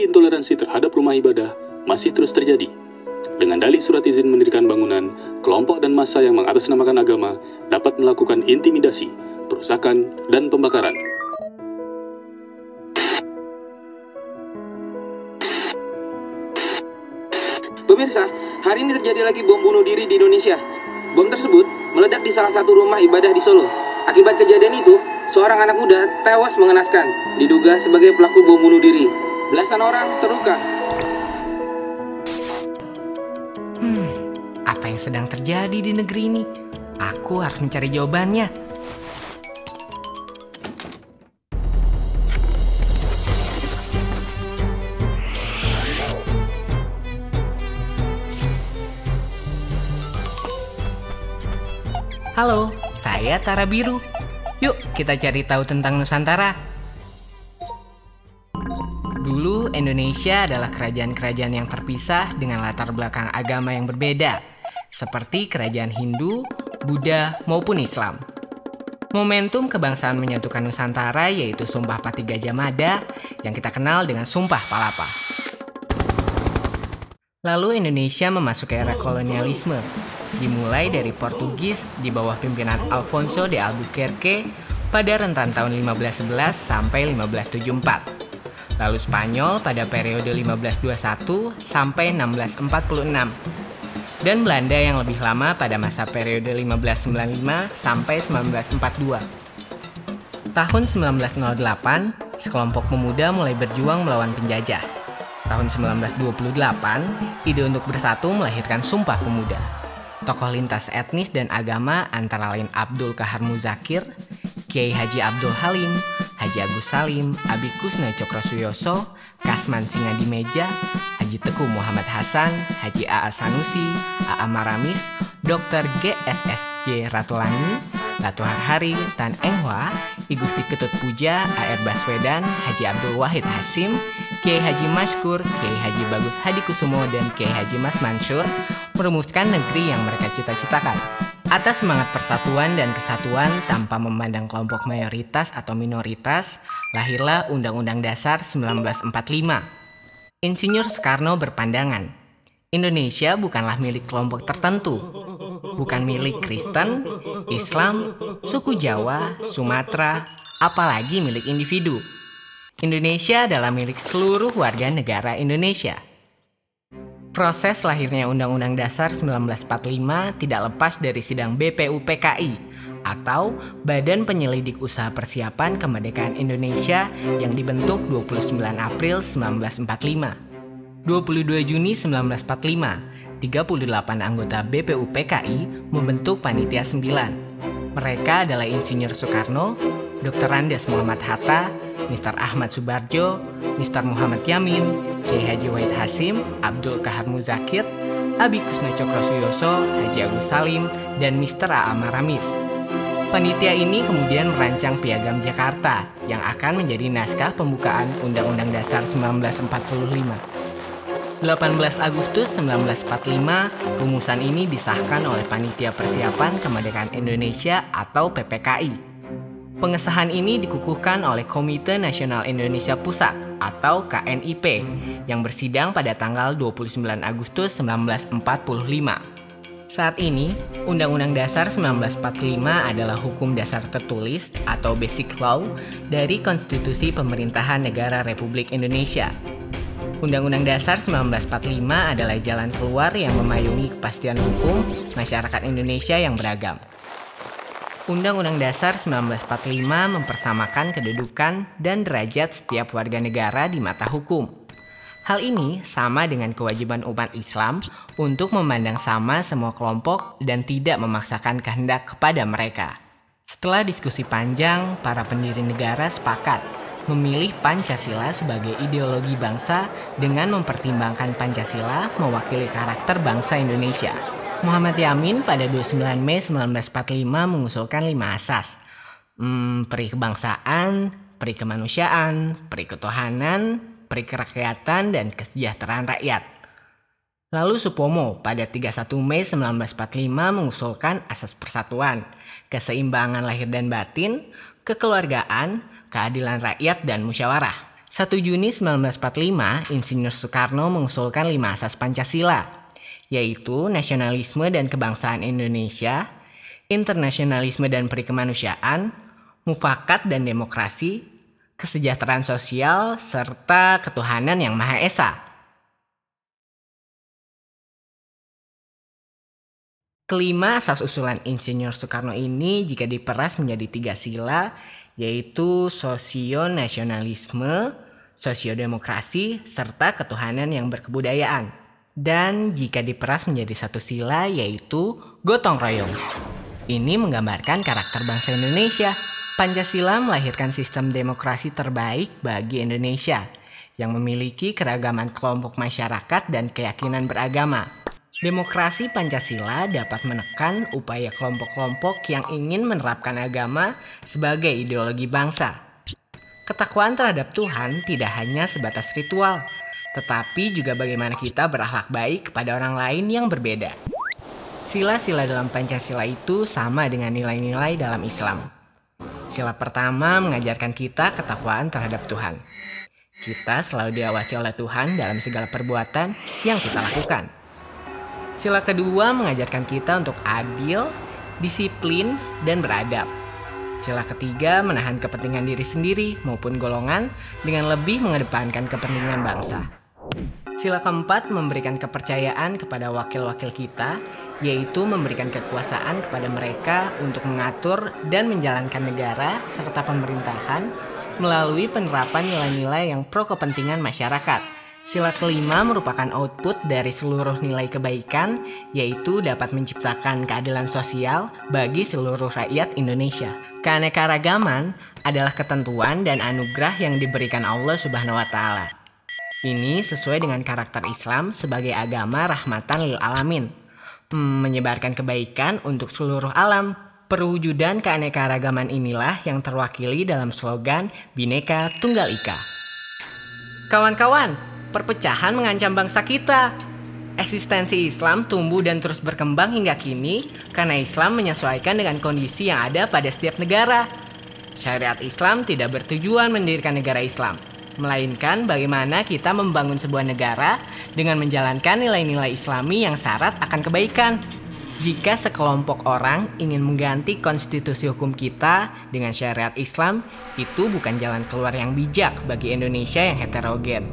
aksi intoleransi terhadap rumah ibadah masih terus terjadi. Dengan dalih surat izin mendirikan bangunan, kelompok dan massa yang mengatasnamakan agama dapat melakukan intimidasi, perusakan, dan pembakaran. Pemirsa, hari ini terjadi lagi bom bunuh diri di Indonesia. Bom tersebut meledak di salah satu rumah ibadah di Solo. Akibat kejadian itu, seorang anak muda tewas mengenaskan, diduga sebagai pelaku bom bunuh diri. Belasan orang terluka. Apa yang sedang terjadi di negeri ini? Aku harus mencari jawabannya. Halo, saya Tara Biru. Yuk kita cari tahu tentang Nusantara. Dulu Indonesia adalah kerajaan-kerajaan yang terpisah dengan latar belakang agama yang berbeda, seperti kerajaan Hindu, Buddha, maupun Islam. Momentum kebangsaan menyatukan Nusantara yaitu Sumpah Pati Gajah Mada yang kita kenal dengan Sumpah Palapa. Lalu Indonesia memasuki era kolonialisme, dimulai dari Portugis di bawah pimpinan Alfonso de Albuquerque pada rentan tahun 1511 sampai 1574. Lalu Spanyol pada periode 1521 sampai 1646. Dan Belanda yang lebih lama pada masa periode 1595 sampai 1942. Tahun 1908, sekelompok pemuda mulai berjuang melawan penjajah. Tahun 1928, ide untuk bersatu melahirkan Sumpah Pemuda. Tokoh lintas etnis dan agama antara lain Abdul Kahar Muzakir, Kiai Haji Abdul Halim, Haji Agus Salim, Abikus Cokrosuyoso, Kasman Singadimeja, Haji Teku Muhammad Hasan, Haji A.A. Sanusi, A.A. Maramis, Dr. G.S.S.J. Ratulangi, Latu Harhari, Tan Eng Hwa, I Gusti Ketut Puja, A.R. Baswedan, Haji Abdul Wahid Hasyim, Kiai Haji Maskur, Kiai Haji Bagus Hadikusumo, dan Kiai Haji Mas Mansur merumuskan negeri yang mereka cita-citakan. Atas semangat persatuan dan kesatuan tanpa memandang kelompok mayoritas atau minoritas, lahirlah Undang-Undang Dasar 1945. Insinyur Soekarno berpandangan, Indonesia bukanlah milik kelompok tertentu, bukan milik Kristen, Islam, suku Jawa, Sumatera, apalagi milik individu. Indonesia adalah milik seluruh warga negara Indonesia. Proses lahirnya Undang-Undang Dasar 1945 tidak lepas dari sidang BPUPKI atau Badan Penyelidik Usaha Persiapan Kemerdekaan Indonesia yang dibentuk 29 April 1945. 22 Juni 1945, 38 anggota BPUPKI membentuk Panitia 9. Mereka adalah Insinyur Soekarno, Dr. Andes Muhammad Hatta, Mr. Ahmad Subarjo, Mr. Muhammad Yamin, Kiai Haji Wahid Hasyim, Abdul Kahar Muzakir, Abikus Cokrosuyoso, Haji Agus Salim, dan Mr. A.A. Maramis. Panitia ini kemudian merancang Piagam Jakarta yang akan menjadi naskah pembukaan Undang-Undang Dasar 1945. 18 Agustus 1945, rumusan ini disahkan oleh Panitia Persiapan Kemerdekaan Indonesia atau PPKI. Pengesahan ini dikukuhkan oleh Komite Nasional Indonesia Pusat atau KNIP yang bersidang pada tanggal 29 Agustus 1945. Saat ini, Undang-Undang Dasar 1945 adalah hukum dasar tertulis atau Basic Law dari Konstitusi Pemerintahan Negara Republik Indonesia. Undang-Undang Dasar 1945 adalah jalan keluar yang memayungi kepastian hukum masyarakat Indonesia yang beragam. Undang-Undang Dasar 1945 mempersamakan kedudukan dan derajat setiap warga negara di mata hukum. Hal ini sama dengan kewajiban umat Islam untuk memandang sama semua kelompok dan tidak memaksakan kehendak kepada mereka. Setelah diskusi panjang, para pendiri negara sepakat memilih Pancasila sebagai ideologi bangsa dengan mempertimbangkan Pancasila mewakili karakter bangsa Indonesia. Muhammad Yamin pada 29 Mei 1945 mengusulkan 5 asas. Peri kebangsaan, peri kemanusiaan, peri ketuhanan, peri kerakyatan, dan kesejahteraan rakyat. Lalu Supomo pada 31 Mei 1945 mengusulkan asas persatuan, keseimbangan lahir dan batin, kekeluargaan, keadilan rakyat, dan musyawarah. 1 Juni 1945, Insinyur Soekarno mengusulkan 5 asas Pancasila, yaitu nasionalisme dan kebangsaan Indonesia, internasionalisme dan perikemanusiaan, mufakat dan demokrasi, kesejahteraan sosial, serta ketuhanan yang Maha Esa. Kelima asas usulan Insinyur Soekarno ini jika diperas menjadi 3 sila, yaitu sosionasionalisme, sosiodemokrasi, serta ketuhanan yang berkebudayaan. Dan jika diperas menjadi 1 sila, yaitu gotong royong. Ini menggambarkan karakter bangsa Indonesia. Pancasila melahirkan sistem demokrasi terbaik bagi Indonesia, yang memiliki keragaman kelompok masyarakat dan keyakinan beragama. Demokrasi Pancasila dapat menekan upaya kelompok-kelompok yang ingin menerapkan agama sebagai ideologi bangsa. Ketakwaan terhadap Tuhan tidak hanya sebatas ritual, tetapi juga bagaimana kita berakhlak baik kepada orang lain yang berbeda. Sila-sila dalam Pancasila itu sama dengan nilai-nilai dalam Islam. Sila pertama mengajarkan kita ketakwaan terhadap Tuhan. Kita selalu diawasi oleh Tuhan dalam segala perbuatan yang kita lakukan. Sila kedua mengajarkan kita untuk adil, disiplin, dan beradab. Sila ketiga menahan kepentingan diri sendiri maupun golongan dengan lebih mengedepankan kepentingan bangsa. Sila keempat memberikan kepercayaan kepada wakil-wakil kita, yaitu memberikan kekuasaan kepada mereka untuk mengatur dan menjalankan negara serta pemerintahan melalui penerapan nilai-nilai yang pro kepentingan masyarakat. Sila kelima merupakan output dari seluruh nilai kebaikan, yaitu dapat menciptakan keadilan sosial bagi seluruh rakyat Indonesia. Keanekaragaman adalah ketentuan dan anugerah yang diberikan Allah Subhanahu wa Ta'ala. Ini sesuai dengan karakter Islam sebagai agama rahmatan lil alamin, menyebarkan kebaikan untuk seluruh alam. Perwujudan keanekaragaman inilah yang terwakili dalam slogan Bhinneka Tunggal Ika. Kawan-kawan, perpecahan mengancam bangsa kita. Eksistensi Islam tumbuh dan terus berkembang hingga kini karena Islam menyesuaikan dengan kondisi yang ada pada setiap negara. Syariat Islam tidak bertujuan mendirikan negara Islam, melainkan bagaimana kita membangun sebuah negara dengan menjalankan nilai-nilai Islami yang syarat akan kebaikan. Jika sekelompok orang ingin mengganti konstitusi hukum kita dengan syariat Islam, itu bukan jalan keluar yang bijak bagi Indonesia yang heterogen.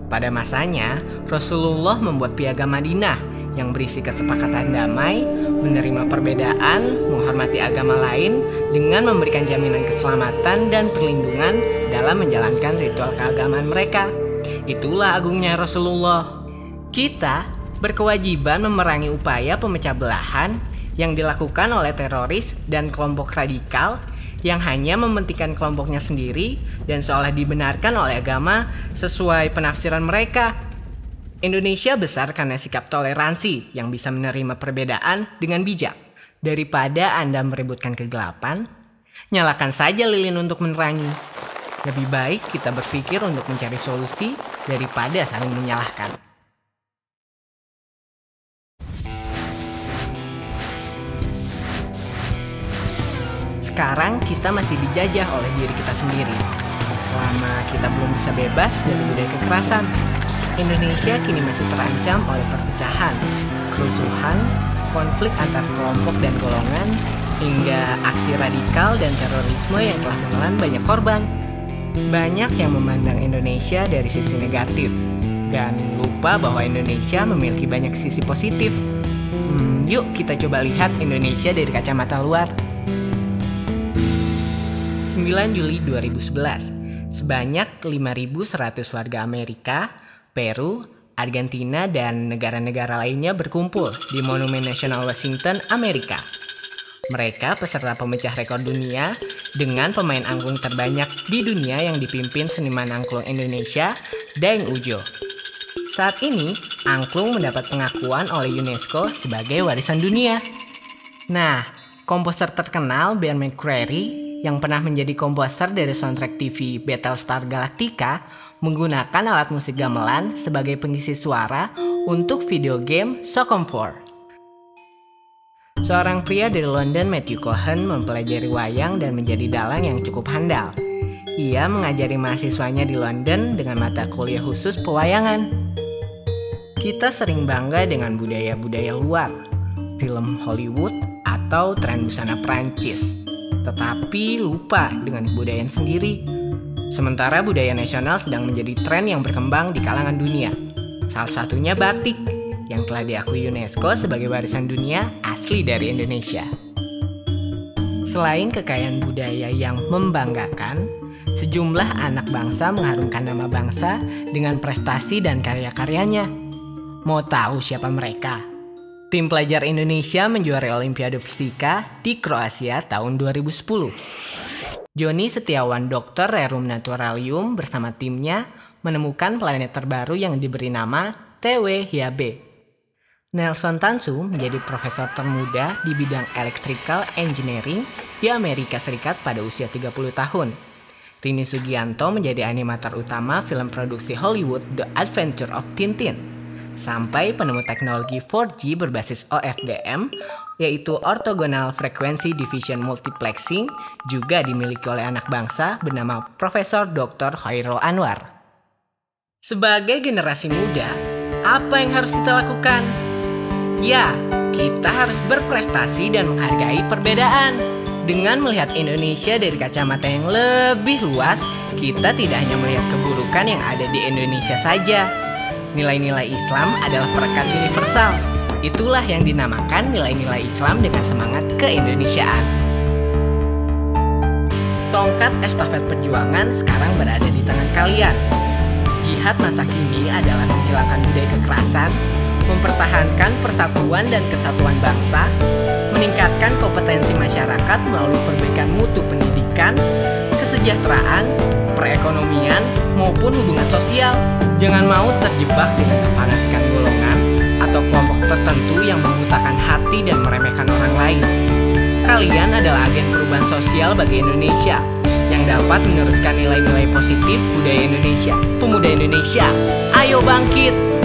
Pada masanya, Rasulullah membuat piagam Madinah yang berisi kesepakatan damai, menerima perbedaan, menghormati agama lain, dengan memberikan jaminan keselamatan dan perlindungan dalam menjalankan ritual keagamaan mereka. Itulah agungnya Rasulullah. Kita berkewajiban memerangi upaya pemecah belahan yang dilakukan oleh teroris dan kelompok radikal yang hanya mementingkan kelompoknya sendiri dan seolah dibenarkan oleh agama sesuai penafsiran mereka. Indonesia besar karena sikap toleransi yang bisa menerima perbedaan dengan bijak. Daripada Anda merebutkan kegelapan, nyalakan saja lilin untuk menerangi. Lebih baik kita berpikir untuk mencari solusi daripada saling menyalahkan. Sekarang kita masih dijajah oleh diri kita sendiri. Selama kita belum bisa bebas dari budaya kekerasan, Indonesia kini masih terancam oleh perpecahan, kerusuhan, konflik antar kelompok dan golongan, hingga aksi radikal dan terorisme yang telah menelan banyak korban. Banyak yang memandang Indonesia dari sisi negatif, dan lupa bahwa Indonesia memiliki banyak sisi positif. Yuk kita coba lihat Indonesia dari kacamata luar. 9 Juli 2011, sebanyak 5.100 warga Amerika, Peru, Argentina, dan negara-negara lainnya berkumpul di Monumen Nasional Washington, Amerika. Mereka peserta pemecah rekor dunia dengan pemain angklung terbanyak di dunia yang dipimpin seniman angklung Indonesia, Daeng Ujo. Saat ini, angklung mendapat pengakuan oleh UNESCO sebagai warisan dunia. Nah, komposer terkenal Ben McCreary yang pernah menjadi komposer dari soundtrack TV Battlestar Galactica menggunakan alat musik gamelan sebagai pengisi suara untuk video game Socom 4. Seorang pria dari London, Matthew Cohen, mempelajari wayang dan menjadi dalang yang cukup handal. Ia mengajari mahasiswanya di London dengan mata kuliah khusus pewayangan. Kita sering bangga dengan budaya-budaya luar, film Hollywood atau tren busana Prancis, tetapi lupa dengan kebudayaan sendiri. Sementara budaya nasional sedang menjadi tren yang berkembang di kalangan dunia. Salah satunya batik, yang telah diakui UNESCO sebagai warisan dunia asli dari Indonesia. Selain kekayaan budaya yang membanggakan, sejumlah anak bangsa mengharumkan nama bangsa dengan prestasi dan karya-karyanya. Mau tahu siapa mereka? Tim pelajar Indonesia menjuarai Olimpiade Fisika di Kroasia tahun 2010. Joni Setiawan, dokter Rerum Naturalium bersama timnya menemukan planet terbaru yang diberi nama TW-Hyabe. Nelson Tansu menjadi profesor termuda di bidang Electrical Engineering di Amerika Serikat pada usia 30 tahun. Rini Sugianto menjadi animator utama film produksi Hollywood The Adventure of Tintin. Sampai penemu teknologi 4G berbasis OFDM, yaitu Orthogonal Frequency Division Multiplexing, juga dimiliki oleh anak bangsa bernama Profesor Dr. Khairul Anwar. Sebagai generasi muda, apa yang harus kita lakukan? Ya, kita harus berprestasi dan menghargai perbedaan. Dengan melihat Indonesia dari kacamata yang lebih luas, kita tidak hanya melihat keburukan yang ada di Indonesia saja. Nilai-nilai Islam adalah perekat universal. Itulah yang dinamakan nilai-nilai Islam dengan semangat keindonesiaan. Tongkat estafet perjuangan sekarang berada di tangan kalian. Jihad masa kini adalah menghilangkan budaya kekerasan, mempertahankan persatuan dan kesatuan bangsa, meningkatkan kompetensi masyarakat melalui perbaikan mutu pendidikan, kesejahteraan, perekonomian, maupun hubungan sosial. Jangan mau terjebak dengan kefanatikan golongan atau kelompok tertentu yang membutakan hati dan meremehkan orang lain. Kalian adalah agen perubahan sosial bagi Indonesia yang dapat meneruskan nilai-nilai positif budaya Indonesia. Pemuda Indonesia, ayo bangkit!